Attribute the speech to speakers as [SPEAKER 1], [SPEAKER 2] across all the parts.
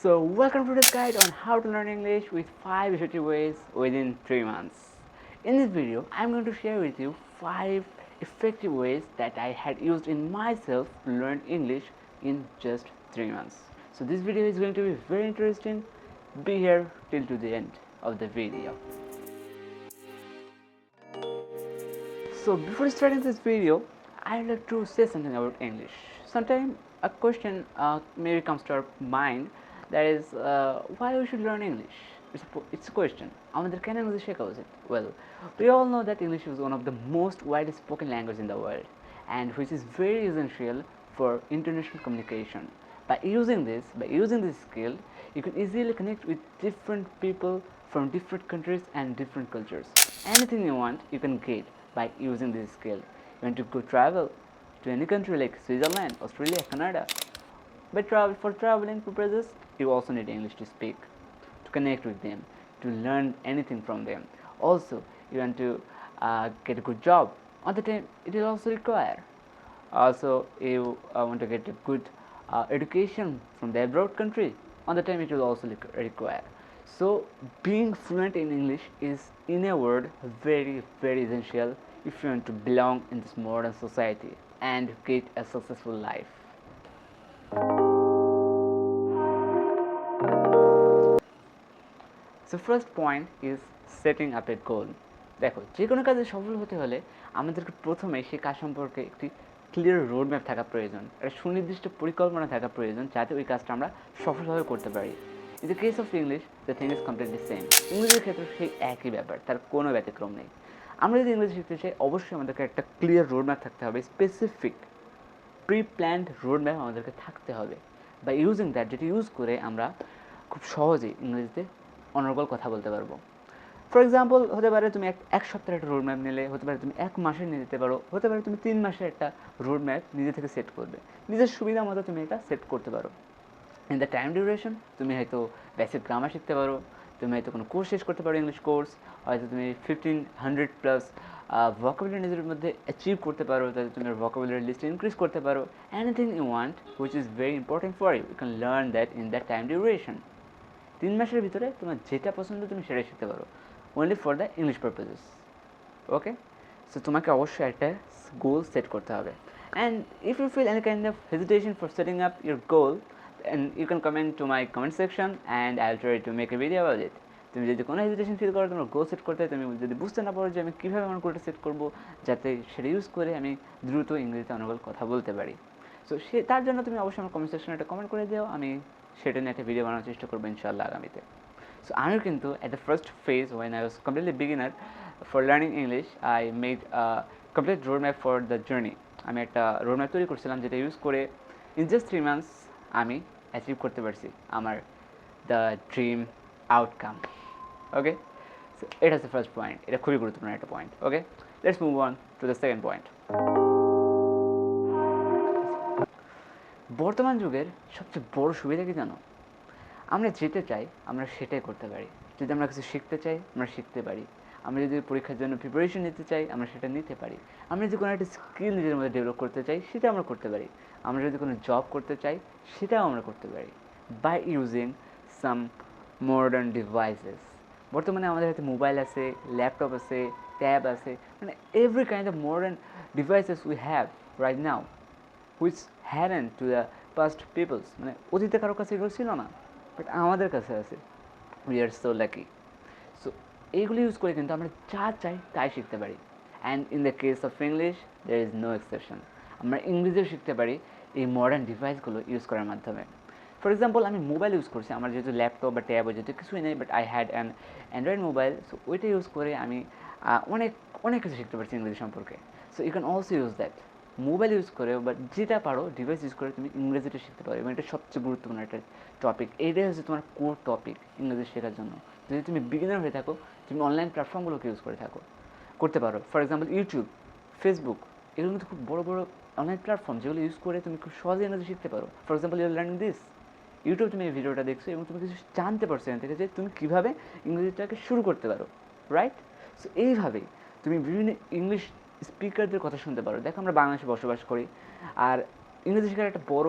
[SPEAKER 1] So, welcome to this guide on how to learn English with 5 effective ways within 3 months. In this video, I'm going to share with you 5 effective ways that I had used in myself to learn English in just 3 months. So, this video is going to be very interesting. Be here till to the end of the video. So, before starting this video, I'd like to say something about English. Sometimes a question maybe comes to our mind, that is why we should learn English. It's a question. আমাদের কেন English শেখা উচিত? Well, we all know that English is one of the most widely spoken language in the world, and which is very essential for international communication. By using this skill, you can easily connect with different people from different countries and different cultures. Anything you want, you can get by using this skill. You want to go travel to any country like Switzerland, Australia, Canada. For traveling purposes, you also need English to speak, to connect with them, to learn anything from them. Also, you want to get a good job. On the time, it will also require. Also, you want to get a good education from the abroad country. On the time, it will also require. So, being fluent in English is, in a word, very essential if you want to belong in this modern society and get a successful life. So first point is setting up a goal. দেখো, যে কোনো কাজে সফল হতে হলে আমাদেরকে প্রথমে সেই কাজ সম্পর্কে একটি ক্লিয়ার রোড ম্যাপ থাকা প্রয়োজন, একটা সুনির্দিষ্ট পরিকল্পনা থাকা প্রয়োজন, যাতে ওই কাজটা আমরা সফলভাবে করতে পারি। In the case of English, the thing is completely same. ইংরেজির ক্ষেত্রে সেই একই ব্যাপার, তার কোনো ব্যতিক্রম নেই। আমরা যদি ইংরেজি শিখতে চাই, অবশ্যই আমাদেরকে একটা ক্লিয়ার রোড ম্যাপ থাকতে হবে, specific pre planned road map আমাদেরকে থাকতে হবে। বাই ইউজিং দ্যাট, যেটি ইউজ করে আমরা খুব সহজেই ইংরেজিতে অনর্গল কথা বলতে পারবো। ফর এক্সাম্পল, হতে পারে তুমি এক সপ্তাহের একটা রোড ম্যাপ নিলে, হতে পারে তুমি 1 মাসে নিয়ে যেতে পারো, হতে পারে তুমি 3 মাসের একটা রোড ম্যাপ নিজে থেকে সেট করবে। নিজের সুবিধা মতো তুমি এটা সেট করতে পারো। ইন দ্য টাইম ডিউরেশন, তুমি হয়তো বেসিক গ্রামার শিখতে পারো, তুমি হয়তো কোনো কোর্স শেষ করতে পারো, ইংলিশ কোর্স, হয়তো তুমি 1500+ ভোকাবুলারি নিজের মধ্যে অ্যাচিভ করতে পারো, তাহলে তুমি ভোকাবুলারি লিস্ট ইনক্রিজ করতে পারো। Anything you want which is very important for you, you can learn that in that time duration. 3 মাসের ভিতরে তোমার যেটা পছন্দ তুমি সেটাই শিখতে পারো, only for the English purposes. Okay, so তোমাকে অবশ্যই একটা গোল সেট করতে হবে। And if you feel any kind of hesitation for setting up your goal, and you can comment to my comment section and I'll try to make a video about it. তুমি যদি কোনো hesitation feel করো তোমার গোল set করতে, তুমি যদি বুঝতে না পারো যে আমি কীভাবে আমার গোলটা সেট করবো, যাতে সেটা ইউজ করে আমি দ্রুত ইংরেজিতে অনর্গল কথা বলতে পারি, সো তার জন্য তুমি অবশ্যই আমার কমেন্ট সেকশনে একটা কমেন্ট করে দিও, আমি সেটা নিয়ে একটা ভিডিও বানানোর চেষ্টা করবো ইনশাআল্লাহ আগামীতে। So আমিও কিন্তু at the first phase when I was completely beginner for learning English, I made a complete roadmap for the journey. আমি একটা রোডম্যাপ তৈরি করছিলাম, যেটা ইউজ করে in just 3 months আমি অ্যাচিভ করতে পারছি আমার the dream outcome. Okay, so এটা হচ্ছে ফার্স্ট পয়েন্ট, এটা খুবই গুরুত্বপূর্ণ একটা point. Okay, let's move on to the second point. বর্তমান যুগের সবচেয়ে বড় সুবিধা কি জানো? আমরা যেতে চাই আমরা সেটাই করতে পারি। যদি আমরা কিছু শিখতে চাই আমরা শিখতে পারি, আমরা যদি পরীক্ষার জন্য প্রিপারেশন নিতে চাই আমরা সেটা নিতে পারি, আমরা যদি কোনো একটা স্কিল নিজের মধ্যে ডেভেলপ করতে চাই সেটা আমরা করতে পারি, আমরা যদি কোনো জব করতে চাই সেটাও আমরা করতে পারি by using some modern devices. বর্তমানে আমাদের হাতে মোবাইল আছে, ল্যাপটপ আছে, ট্যাব আছে, মানে every kind of modern devices we have right now which hadn't to the past peoples. মানে অতীতে কারোর কাছে এগুলো ছিল না, বাট আমাদের কাছে আছে। We are so lucky. So এইগুলো ইউজ করে কিন্তু আমরা যা চাই তাই শিখতে পারি। And in the case of English there is no exception. আমরা ইংরেজিও শিখতে পারি এই মডার্ন ডিভাইসগুলো ইউজ করার মাধ্যমে। ফর এক্সাম্পল, আমি মোবাইল ইউজ করছি, আমার যেহেতু ল্যাপটপ বা ট্যাব যেহেতু কিছুই নেই, but I had an android mobile, so ওইটা ইউজ করে আমি অনেক অনেক কিছু শিখতে পারছি ইংরেজি সম্পর্কে। So you can also use that. Mobile use করে বা যেটা পারো ডিভাইস ইউজ করে তুমি ইংরেজিটা শিখতে পারো, এবং এটা সবচেয়ে গুরুত্বপূর্ণ একটা টপিক। এইটাই হচ্ছে তোমার কোর টপিক ইংরেজি শেখার জন্য। যদি তুমি বিগিনার হয়ে থাকো, তুমি অনলাইন প্ল্যাটফর্মগুলোকে ইউজ করে করতে পারো। ফর এক্সাম্পল ইউটিউব, ফেসবুক, এগুলো কিন্তু খুব বড় বড় অনলাইন প্ল্যাটফর্ম, যেগুলো ইউজ করে তুমি খুব সহজে ইংরেজি শিখতে পারো। For example you are learning this YouTube, তুমি এই ভিডিওটা দেখছো এবং তুমি কিছু জানতে পারছো এখান থেকে যে তুমি কীভাবে ইংরেজিটাকে শুরু করতে পারো, রাইট? সো এইভাবেই তুমি বিভিন্ন ইংলিশ স্পিকারদের কথা শুনতে পারো। দেখো, আমরা বাংলাদেশে বসবাস করি, আর ইংরেজি শেখার একটা বড়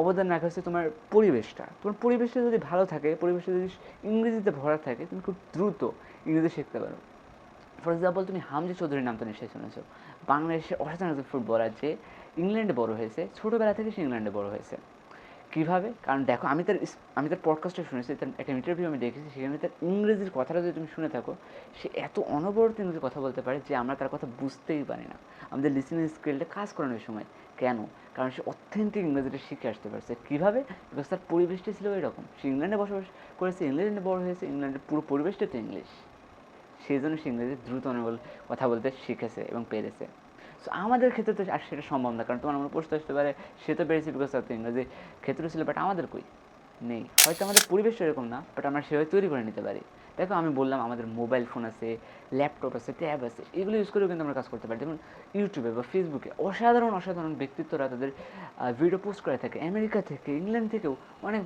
[SPEAKER 1] অবদান রাখা হচ্ছে তোমার পরিবেশটা। তোমার পরিবেশটা যদি ভালো থাকে, পরিবেশটা যদি ইংরেজিতে ভরা থাকে, তুমি খুব দ্রুত ইংরেজি শিখতে পারো। ফর এক্সাম্পল, তুমি হামজা চৌধুরীর নাম তো নিশ্চয়ই শুনেছো। বাংলাদেশের অসাধারণ একজন ফুটবলার, যে ইংল্যান্ডে বড় হয়েছে, ছোটোবেলা থেকে সে ইংল্যান্ডে বড় হয়েছে। কীভাবে? কারণ দেখো, আমি তার পডকাস্টে শুনেছি, তার একটা ইন্টারভিউ আমি দেখেছি, সেখানে তার ইংরেজির কথাটা যদি তুমি শুনে থাকো, সে এত অনবরত ইংরেজি কথা বলতে পারে যে আমরা তার কথা বুঝতেই পারি না। আমাদের লিসেনিং স্কিলটা কাজ করানোর সময় কেন? কারণ সে অথেন্টিক ইংরেজিটা শিখে আসতে পারছে। কীভাবে? বিকজ তার পরিবেশটা ছিল এরকম। সে ইংল্যান্ডে বসবাস করেছে, ইংল্যান্ডে বড় হয়েছে, ইংল্যান্ডের পুরো পরিবেশটা তো ইংলিশ। সেই জন্য সে ইংরেজি দ্রুত অনর্গল কথা বলতে শিখেছে এবং পেরেছে। সো আমাদের ক্ষেত্রে তো আর সেটা সম্ভব না, কারণ তোমার মনে প্রশ্ন আসতে পারে, সে তো পেরেছে বিকজ তার তো ইংরেজি ক্ষেত্র ছিল, বাট আমাদের কই নেই। হয়তো আমাদের পরিবেশটা এরকম না, বাট আমরা সেভাবে তৈরি করে নিতে পারি। দেখো, আমি বললাম আমাদের মোবাইল ফোন আছে, ল্যাপটপ আছে, ট্যাব আছে, এগুলো ইউজ করেও কিন্তু আমরা কাজ করতে পারি। যেমন ইউটিউবে বা ফেসবুকে অসাধারণ অসাধারণ ব্যক্তিত্বরা তাদের ভিডিও পোস্ট করে থাকে। আমেরিকা থেকে, ইংল্যান্ড থেকেও অনেক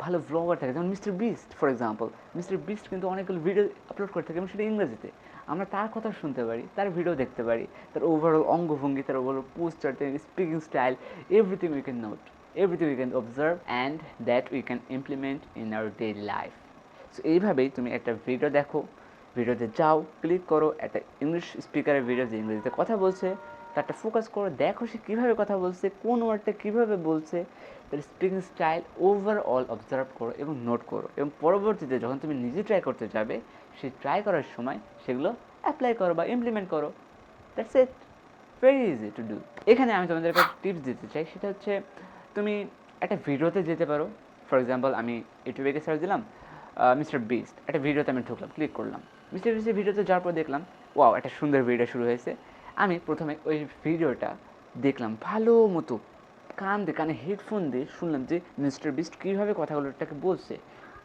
[SPEAKER 1] ভালো ব্লগার থাকে, যেমন mister beast for example. Mister beast কিন্তু অনেকগুলো ভিডিও আপলোড করে থাকে এবং সেটা ইংরেজিতে। আমরা তার কথা শুনতে পারি, তার ভিডিও দেখতে পারি, তার ওভারঅল অঙ্গভঙ্গি, তার ওভারঅল পোস্টার, তার speaking style, everything we can note, everything we can observe and that we can implement in our daily life. So এইভাবেই তুমি একটা ভিডিও দেখো, ভিডিওতে যাও, ক্লিক করো, একটা ইংলিশ স্পিকারের ভিডিও যে ইংরেজিতে কথা বলছে তারটা ফোকাস করো, দেখো সে কীভাবে কথা বলছে, কোন ওয়ার্ডটা কীভাবে বলছে, তার স্পিকিং স্টাইল ওভারঅল অবজার্ভ করো এবং নোট করো, এবং পরবর্তীতে যখন তুমি নিজে ট্রাই করতে যাবে, সেই ট্রাই করার সময় সেগুলো অ্যাপ্লাই করো বা ইমপ্লিমেন্ট করো। That's it, very easy to do. এখানে আমি তোমাদের একটা টিপস দিতে চাই, সেটা হচ্ছে তুমি একটা ভিডিওতে যেতে পারো। ফর এক্সাম্পল, আমি ইউটিউবে গিয়ে সার্চ দিলাম মিস্টার বিস্ট, একটা ভিডিওতে আমি ঢুকলাম, ক্লিক করলাম। মিস্টার বিস্টের ভিডিওতে যাওয়ার পর দেখলাম ওয়াও, একটা সুন্দর ভিডিও শুরু হয়েছে। আমি প্রথমে ওই ভিডিওটা দেখলাম ভালো মতো, কানে হেডফোন দিয়ে শুনলাম যে মিস্টার বিস্ট কীভাবে কথাগুলোটাকে বলছে।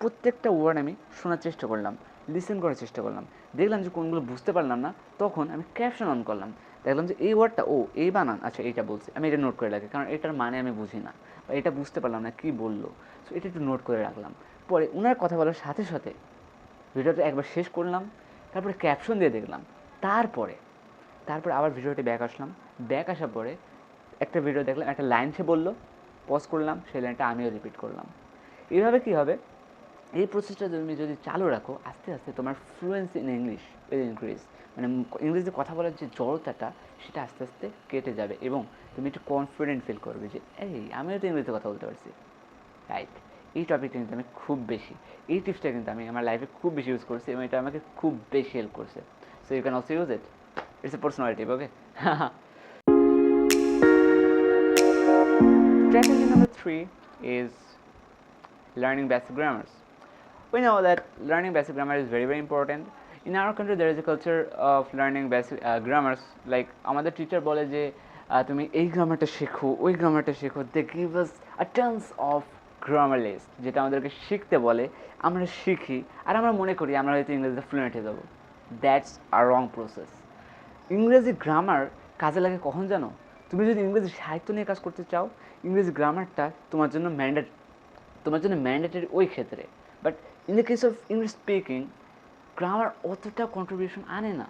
[SPEAKER 1] প্রত্যেকটা ওয়ার্ড আমি শোনার চেষ্টা করলাম, লিসেন করার চেষ্টা করলাম। দেখলাম যে কোনগুলো বুঝতে পারলাম না, তখন আমি ক্যাপশন অন করলাম। দেখলাম যে এই ওয়ার্ডটা, ও এই বানান, আচ্ছা এইটা বলছে, আমি এটা নোট করে রাখি, কারণ এটার মানে আমি বুঝি না বা এটা বুঝতে পারলাম না কী বললো। সো এটা একটু নোট করে রাখলাম। পরে ওনার কথা বলার সাথে সাথে ভিডিওটা একবার শেষ করলাম, তারপরে ক্যাপশন দিয়ে দেখলাম। তারপরে আবার ভিডিওটি ব্যাক আসলাম, ব্যাক আসার পরে একটা ভিডিও দেখলাম, একটা লাইন সে বললো, পজ করলাম, সেই লাইনটা আমিও রিপিট করলাম। এইভাবে কী হবে, এই প্রসেসটা তুমি যদি চালু রাখো, আস্তে আস্তে তোমার fluency in English will increase. মানে ইংরেজিতে কথা বলার যে জড়তাটা, সেটা আস্তে আস্তে কেটে যাবে এবং তুমি একটু কনফিডেন্ট ফিল করবে যে আমিও তো ইংরেজিতে কথা বলতে পারছি, রাইট। এই টপিকটা কিন্তু আমি খুব বেশি, এই টিপসটা কিন্তু আমি আমার লাইফে খুব বেশি ইউজ করছি এবং এটা আমাকে খুব বেশি হেল্প করছে। So you can also use it, it's a personal tip, okay. Strategy number 3 is learning basic grammars. We know that learning basic grammar is very important. In our country there is a culture of learning basic grammars. Like আমাদের teacher বলে যে তুমি এই গ্রামারটা শেখো, ওই গ্রামারটা শেখো। They give us a tons of grammar list, যেটা আমাদেরকে শিখতে বলে, আমরা শিখি আর আমরা মনে করি আমরা হয়তো ইংরেজিতে ফ্লুয়েন্ট হয়ে যাবো। That's a wrong process. ইংরেজি গ্রামার কাজে লাগে কখন জানো? তুমি যদি ইংরেজি সাহিত্য নিয়ে কাজ করতে চাও, ইংরেজি গ্রামারটা তোমার জন্য ম্যান্ডেটরি ওই ক্ষেত্রে। But in the case of English speaking, grammar অতটা কন্ট্রিবিউশন আনে না।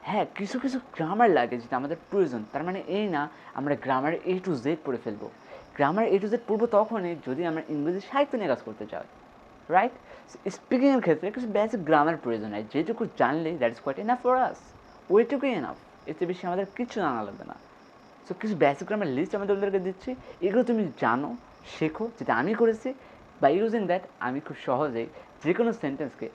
[SPEAKER 1] হ্যাঁ, কিছু কিছু গ্রামার লাগে যেটা আমাদের প্রয়োজন, তার মানে এই না আমরা গ্রামার A to Z পড়ে ফেলবো। গ্রামার A to Z পড়বো তখনই যদি আমরা ইংরেজি সাহিত্য নিয়ে কাজ করতে চাই, রাইট। স্পিকিংয়ের ক্ষেত্রে কিছু বেসিক গ্রামার প্রয়োজন হয়, যেটুকু জানলেই that is quite enough for us. ওইটুকুই এনাফ, এতে বেশি আমাদের কিছু জানা লাগবে না। সো কিছু বেসিক গ্রামার লিস্ট আমি তোমাদেরকে দিচ্ছি, এগুলো তুমি জানো, শেখো, যেটা আমি করেছি। বাই ইউজিং দ্যাট আমি খুব সহজেই যে কোনো সেন্টেন্সকে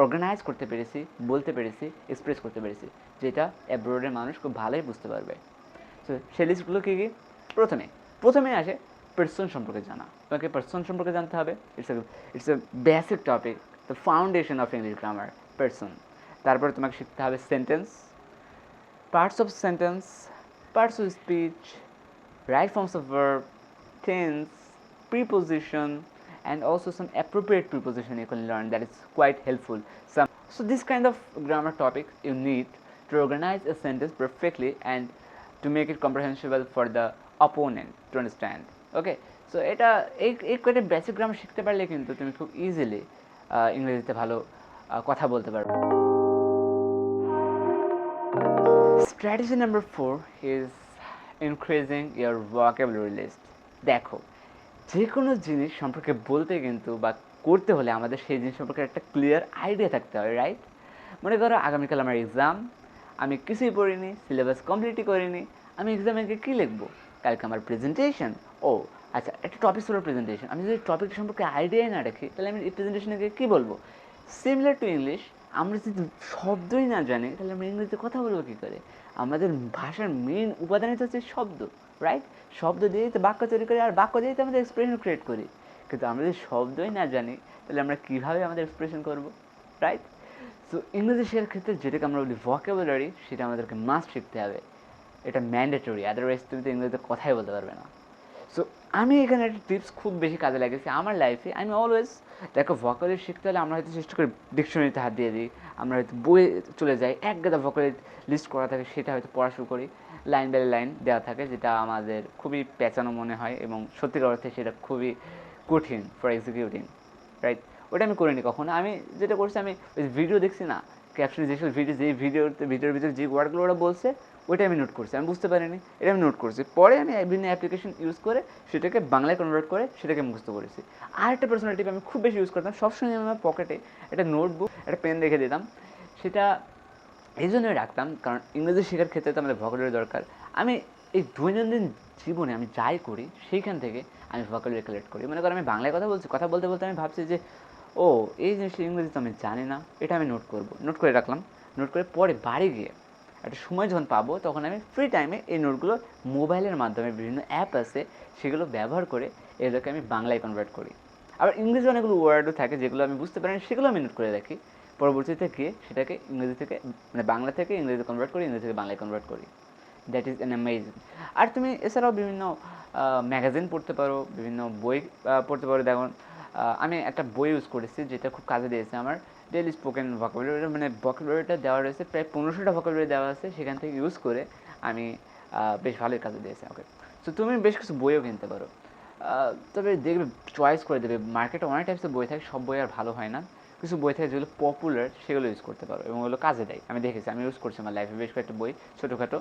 [SPEAKER 1] অর্গানাইজ করতে পেরেছি, বলতে পেরেছি, এক্সপ্রেস করতে পেরেছি, যেটা অ্যাব্রোডের মানুষ খুব ভালোই বুঝতে পারবে। সো সেই লিস্টগুলো কী কী? প্রথমে আসে পার্সন সম্পর্কে জানা। তোমাকে পার্সন সম্পর্কে জানতে হবে। It's a basic topic, the foundation of English grammar, person. তারপরে তোমাকে শিখতে হবে sentence, parts of sentence, parts of speech, right forms of verb, tense, preposition, and also some appropriate preposition you can learn that is quite helpful. So this kind of grammar topics you need to organize a sentence perfectly and to make it comprehensible for the opponent to understand. Okay, so এটা এই কয়েকটা basic grammar শিখতে পারলে কিন্তু তুমি খুব easily ইংরেজিতে ভালো কথা বলতে পারবে। Strategy number 4 is increasing your vocabulary list. দেখো, যে কোনো জিনিস সম্পর্কে বলতে কিন্তু বা করতে হলে আমাদের সেই জিনিস সম্পর্কে একটা ক্লিয়ার আইডিয়া থাকতে হবে, রাইট? মনে করো আগামীকাল আমার এক্সাম, আমি কিছুই পড়িনি, সিলেবাস কমপ্লিটই করিনি, আমি এক্সামে গিয়ে কী লিখবো? কালকে আমার প্রেজেন্টেশন, ও আচ্ছা একটা টপিক হলো প্রেজেন্টেশন, আমি যদি টপিক সম্পর্কে আইডিয়াই না রাখি তাহলে আমি এই প্রেজেন্টেশনে গিয়ে কী বলবো? সিমিলার টু ইংলিশ, আমরা যদি শব্দই না জানি তাহলে আমরা ইংরেজিতে কথা বলবো কী করে? আমাদের ভাষার মেন উপাদানই তো হচ্ছে শব্দ, রাইট? শব্দ দিয়েই তো বাক্য তৈরি করি, আর বাক্য দিয়েই তো আমাদের এক্সপ্রেশন ক্রিয়েট করি। কিন্তু আমরা যদি শব্দই না জানি তাহলে আমরা কীভাবে আমাদের এক্সপ্রেশন করবো, রাইট? সো ইংরেজি শেখার ক্ষেত্রে যেটাকে আমরা বলি ভোকাবুলারি, সেটা আমাদেরকে মাস্ট শিখতে হবে। এটা ম্যান্ডেটরি, আদারওয়াইজ তুমি তো ইংরেজিতে কথাই বলতে পারবে না। সো আমি এখানে একটা টিপস খুব বেশি কাজে লাগেছে আমার লাইফে। আমি অলওয়েজ, দেখো ভোকাবুলারি শিখতে হলে আমরা হয়তো চেষ্টা করি ডিকশনারিতে হাত দিয়ে দিই, আমরা হয়তো বইয়ে চলে যাই, এক গাদা ভোকাবুলারি লিস্ট করা থাকে সেটা হয়তো পড়া শুরু করি, লাইন বাই লাইন দেওয়া থাকে, যেটা আমাদের খুবই পেঁচানো মনে হয় এবং সত্যিকার অর্থে সেটা খুবই কঠিন ফর এক্সিকিউটিং, রাইট? ওটা আমি করিনি কখনো। আমি যেটা করছি, আমি ওই ভিডিও দেখছি না, ক্যাপশনে যেসব ভিডিও, যেই ভিডিওর ভিতরে যে ওয়ার্ডগুলো ওরা বলছে ওইটা আমি নোট করছি, আমি বুঝতে পারিনি, এটা আমি নোট করছি, পরে আমি বিভিন্ন অ্যাপ্লিকেশন ইউজ করে সেটাকে বাংলায় কনভার্ট করে সেটাকে মুখস্থ করেছি। আর একটা পার্সোনাল টিপ আমি খুব বেশি ইউজ করতাম, সবসময় আমার পকেটে একটা নোটবুক, একটা পেন রেখে দিতাম। সেটা এই জন্যই রাখতাম কারণ ইংরেজি শেখার ক্ষেত্রে তো আমাদের ভোকাবুলারি দরকার। আমি এই দৈনন্দিন জীবনে আমি যাই করি সেইখান থেকে আমি ভোকাবুলারি কালেক্ট করি। মনে করো আমি বাংলায় কথা বলছি, কথা বলতে বলতে আমি ভাবছি যে ও এই জিনিসটা ইংরেজি তো আমি জানি না, এটা আমি নোট করবো, নোট করে রাখলাম। নোট করে পরে বাড়ি গিয়ে একটা সময় যখন পাবো তখন আমি ফ্রি টাইমে এই নোটগুলো মোবাইলের মাধ্যমে বিভিন্ন অ্যাপ আছে সেগুলো ব্যবহার করে এগুলোকে আমি বাংলায় কনভার্ট করি। আবার ইংরেজি অনেকগুলো ওয়ার্ডও থাকে যেগুলো আমি বুঝতে পারি না, সেগুলো আমি নোট করে রাখি। পরবর্তীতে গিয়ে সেটাকে ইংরেজি থেকে, মানে বাংলা থেকে ইংরেজি কনভার্ট করি, ইংরেজি থেকে বাংলায় কনভার্ট করি। That is an amazing. আর তুমি এছাড়াও বিভিন্ন ম্যাগাজিন পড়তে পারো, বিভিন্ন বই পড়তে পারো। দেখুন আমি একটা বই ইউজ করেছি যেটা খুব কাজে দিয়েছে আমার, ডেইলি স্পোকেন ভোকাবুলারি, মানে ভোকাবুলারিটা দেওয়া রয়েছে প্রায় 1500টা ভোকাবুলারি দেওয়া আছে, সেখান থেকে ইউজ করে আমি বেশ ভালোই কাজে দিয়েছে ওকে। সো তুমি বেশ কিছু বইও কিনতে পারো, তবে দেখবে চয়েস করে দেবে। মার্কেটে অনেক টাইপসের বই থাকে, সব বই আর ভালো হয় না। কিছু বই থাকে যেগুলো পপুলার, সেগুলো ইউজ করতে পারো এবং ওগুলো কাজে দেয়। আমি দেখেছি, আমি ইউজ করছি আমার লাইফে বেশ কয়েকটা বই, ছোটোখাটো,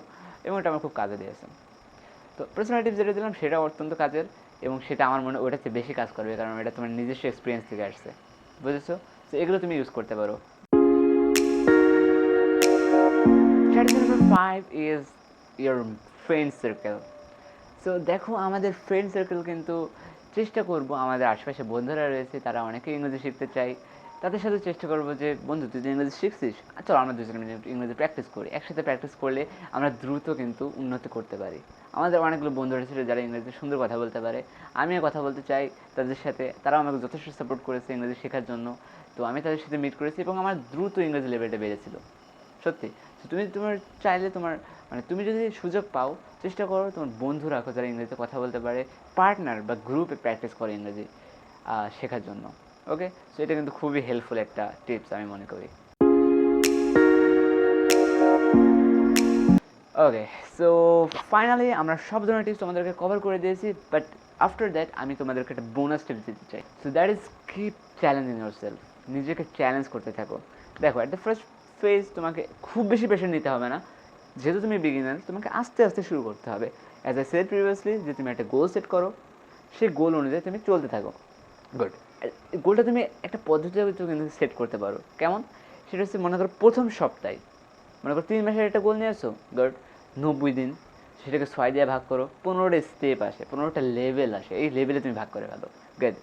[SPEAKER 1] এবং এটা আমার খুব কাজে দিয়েছে। তো পার্সোনাল টিপস যেটা দিলাম সেটা অত্যন্ত কাজের, এবং সেটা আমার মনে ওটার চেয়ে বেশি কাজ করবে কারণ এটা তোমার নিজস্ব এক্সপিরিয়েন্স থেকে আসছে, বুঝেছো? তো এগুলো তুমি ইউজ করতে পারো। Strategy number 5 is your friend circle. So দেখো আমাদের ফ্রেন্ড সার্কেল কিন্তু চেষ্টা করব, আমাদের আশেপাশে বন্ধুরা রয়েছে তারা অনেকে ইংরেজি শিখতে চাই, তাদের সাথে চেষ্টা করবো যে বন্ধু তুই যে ইংরেজি শিখছিস, চলো আমরা দুজনে মিলে ইংরেজি প্র্যাকটিস করি। একসাথে প্র্যাকটিস করলে আমরা দ্রুত কিন্তু উন্নতি করতে পারি। আমাদের অনেকগুলো বন্ধু রয়েছে যারা ইংরেজি সুন্দর কথা বলতে পারে, আমিও কথা বলতে চাই তাদের সাথে, তারাও আমাকে যথেষ্ট সাপোর্ট করেছে ইংরেজি শেখার জন্য। তো আমি তাদের সাথে মিট করেছি এবং আমার দ্রুত ইংরেজি লেভেলটা বেড়েছিল, সত্যি। তুমি তোমার চাইলে তোমার, মানে তুমি যদি সুযোগ পাও চেষ্টা করো তোমার বন্ধু রাখো যারা ইংরেজিতে কথা বলতে পারে, পার্টনার বা গ্রুপে প্র্যাকটিস করে ইংরেজি শেখার জন্য, ওকে? সো এটা কিন্তু খুবই হেল্পফুল একটা টিপস আমি মনে করি। ওকে, সো ফাইনালি আমরা সব ধরনের টিপস তোমাদেরকে কভার করে দিয়েছি, বাট আফটার দ্যাট আমি তোমাদেরকে একটা বোনাস টিপস দিতে চাই। So that is keep challenging yourself. নিজেকে চ্যালেঞ্জ করতে থাকো। দেখো অ্যাট দ্য ফার্স্ট ফেজ তোমাকে খুব বেশি প্রেশার নিতে হবে না, যেহেতু তুমি বিগিনার, তোমাকে আস্তে আস্তে শুরু করতে হবে। অ্যাজ আই সেড প্রিভিয়াসলি, যে তুমি একটা গোল সেট করো, সেই গোল অনুযায়ী তুমি চলতে থাকো। গুড। গোলটা তুমি একটা পদ্ধতিতে কিন্তু সেট করতে পারো। কেমন? সেটা হচ্ছে, মনে করো প্রথম সপ্তাহে, মনে করো 3 মাসের একটা গোল নিয়ে আসো, গুড। 90 দিন, সেটাকে 6 দিয়ে ভাগ করো, 15টা স্টেপ আসে, 15টা লেভেল আসে, এই লেভেলে তুমি ভাগ করে ফেলো। গুড।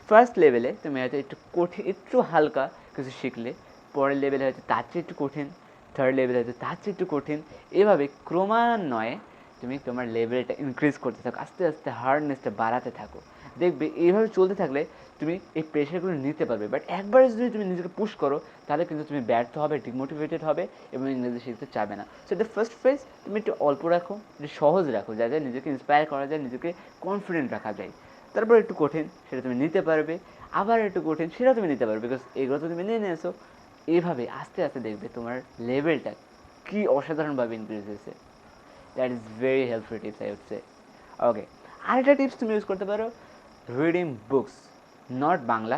[SPEAKER 1] ফার্স্ট লেভেলে তুমি হয়তো একটু কঠিন, একটু হালকা কিছু শিখলে, পরের লেভেলে হয়তো তার চেয়ে একটু কঠিন, থার্ড লেভেলে হয়তো তার চেয়ে একটু কঠিন, এভাবে ক্রমান্বয়ে তুমি তোমার লেভেলটা ইনক্রিজ করতে থাকো, আস্তে আস্তে হার্ডনেসটা বাড়াতে থাকো। দেখবে এইভাবে চলতে থাকলে তুমি এই প্রেশারগুলো নিতে পারবে। বাট একবারে যদি তুমি নিজেকে পুশ করো তাহলে কিন্তু তুমি ব্যর্থ হবে, ডিমোটিভেটেড হবে এবং ইংরেজি শিখতে চাবে না। সো দ্য ফার্স্ট ফেজ তুমি একটু অল্প রাখো, একটু সহজ রাখো, যাতে নিজেকে ইন্সপায়ার করা যায়, নিজেকে কনফিডেন্ট রাখা যায়। তারপর একটু কঠিন, সেটা তুমি নিতে পারবে, আবার একটু কঠিন, সেটা তুমি নিতে পারবে, বিকজ এগুলো তো তুমি নিয়ে নিয়েছো। এইভাবে আস্তে আস্তে দেখবে তোমার লেভেলটা কী অসাধারণভাবে ইনক্রিজ হয়েছে। That is very helpful tips I would say. Okay, আরেকটা টিপস তুমি ইউজ করতে পারো, reading books, not Bangla,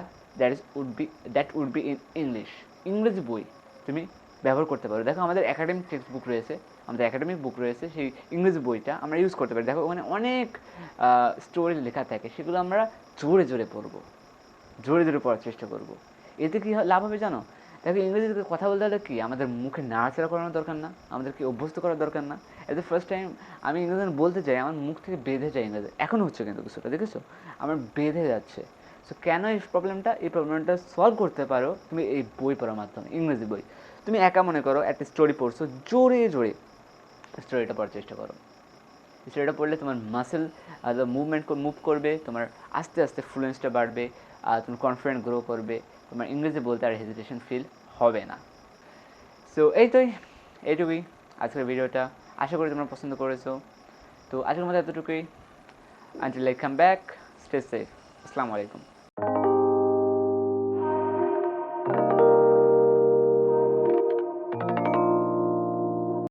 [SPEAKER 1] that would be in English. ইংরেজি বই তুমি ব্যবহার করতে পারো। দেখো আমাদের একাডেমিক টেক্সট বুক রয়েছে, আমাদের একাডেমিক বুক রয়েছে, সেই ইংরেজি বইটা আমরা ইউজ করতে পারি। দেখো ওখানে অনেক স্টোরি লেখা থাকে, সেগুলো আমরা জোরে জোরে পড়বো, জোরে জোরে পড়ার চেষ্টা করব। এতে কী লাভ হবে জানো? দেখো ইংরেজিতে কথা বলতে হলে কি আমাদের মুখে নাড়াচাড়া করানোর দরকার না, আমাদেরকে অভ্যস্ত করার দরকার না। এত ফার্স্ট টাইম আমি ইংরেজি বলতে যাই, আমার মুখ থেকে বেঁধে যায় ইংরেজি, এখনও হচ্ছে কিন্তু কিছুটা, দেখেছো আমার বেঁধে যাচ্ছে। সো কেন এই প্রবলেমটা সলভ করতে পারো তুমি এই বই পড়ার মাধ্যমে, ইংরেজি বই। তুমি একা মনে করো একটা স্টোরি পড়ছো, জোরে জোরে স্টোরিটা পড়ার চেষ্টা করো। স্টোরিটা পড়লে তোমার মাসেল মুভ করবে, তোমার আস্তে আস্তে ফ্লুয়েন্সটা বাড়বে, তুমি কনফিডেন্ট গ্রো করবে, তোমার ইংরেজি বলতে আর হেজিটেশন ফিল হবে না। সো এইটুকুই আজকের ভিডিওটা, আশা করি তোমরা পছন্দ করেছো। তো আজকের মধ্যে এতটুকুই। Until I come back, stay safe. আসসালামু আলাইকুম।